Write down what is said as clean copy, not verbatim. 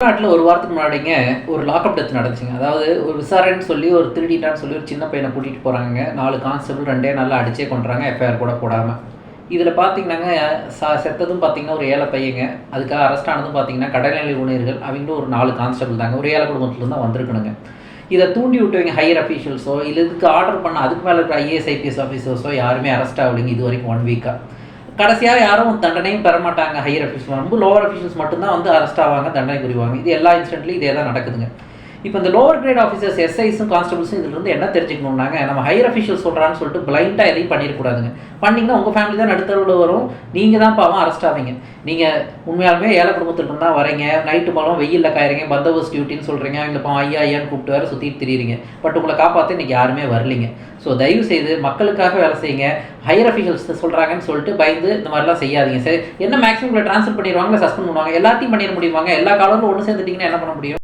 தமிழ்நாட்டில் ஒரு வாரத்துக்கு முன்னாடிங்க ஒரு லாக்அப் டெத் நடந்துச்சுங்க. அதாவது ஒரு விசாரணைன்னு சொல்லி ஒரு திருடிட்டான்னு சொல்லி ஒரு சின்ன பையனை கூட்டிகிட்டு போகிறாங்க. 4 கான்ஸ்டபிள் 2 நாளில் அடிச்சே கொண்டுறாங்க, எஃப்ஐஆர் கூட போடாமல். இதில் பார்த்தீங்கன்னாங்க செத்ததும் பார்த்தீங்கன்னா ஒரு ஏழை பையங்க. அதுக்காக அரெஸ்ட் ஆனதும் பார்த்தீங்கன்னா கடைநிலை ஊழியர்கள் அவங்களும் ஒரு 4 கான்ஸ்டபிள் தாங்க. ஒரு ஏழை குடும்பத்தில் தான் வந்திருக்கணுங்க. இதை தூண்டி விட்டுவங்க ஹையர் அஃபீஷியல்ஸோ இல்லை இதுக்கு ஆர்டர் பண்ண அதுக்கு மேலே இருக்கிற ஐஏஎஸ் ஐபிஎஸ் ஆஃபீஸர்ஸோ யாருமே அரெஸ்ட் ஆகலைங்க இது வரைக்கும் 1 வீக்காக. கடைசியாக யாரும் தண்டனையும் பெற மாட்டாங்க. ஹையர் அஃபீஷியல்ஸ் ரொம்ப லோவர் அஃபீஷியல்ஸ் மட்டும்தான் வந்து அரெஸ்ட் ஆவாங்க, தண்டனை புரிவாங்க. இது எல்லா இன்சிடென்ட்லையும் இதே தான் நடக்குதுங்க. இப்போ இந்த லோவர் கிரேட் ஆஃபீஸர்ஸ் எஸ்ஐஸும் கான்ஸ்டபிள்ஸும் இதுலேருந்து என்ன தெரிஞ்சுக்கணும்னாங்க, நம்ம ஹையர் அஃபீஷியல் சொல்கிறான்னு சொல்லிட்டு பிளைண்டாக எதையும் பண்ணிடக்கூடாதுங்க. பண்ணிங்கன்னா உங்கள் ஃபேமிலி தான் நடுத்தரவில் வரும், நீங்கள் தான் பாவம் அரெஸ்ட் ஆவீங்க. நீங்கள் உண்மையாலுமே ஏழை குடும்பத்தில் தான் வரீங்க, நைட்டு போலும் வெயிலில் காயிறீங்க, பந்தோபஸ்த் டியூட்டின்னு சொல்கிறீங்க, அவங்களை பாவம் ஐயா ஐயான்னு கூப்பிட்டு வேறு சுற்றிட்டு திரியிறீங்க. பட் உங்களை காப்பாற்ற இன்றைக்கி யாருமே வரலிங்க. ஸோ தயவு செய்து மக்களுக்காக வேலை செய்யுங்க. ஹையர் அஃபீஷியல்ஸ் சொல்கிறாங்கன்னு சொல்லிட்டு பயந்து இந்த மாதிரிலாம் செய்யாதீங்க. சரி, என்ன மேக்ஸிமம் உங்களை ட்ரான்ஸ்ஃபர் பண்ணிடுவாங்க, சஸ்பெண்ட் பண்ணுவாங்க, எல்லாத்தையும் பண்ணிட முடியுவாங்க. எல்லா காலங்களும் ஒன்று சேர்ந்துட்டிங்கன்னா என்ன பண்ண முடியும்?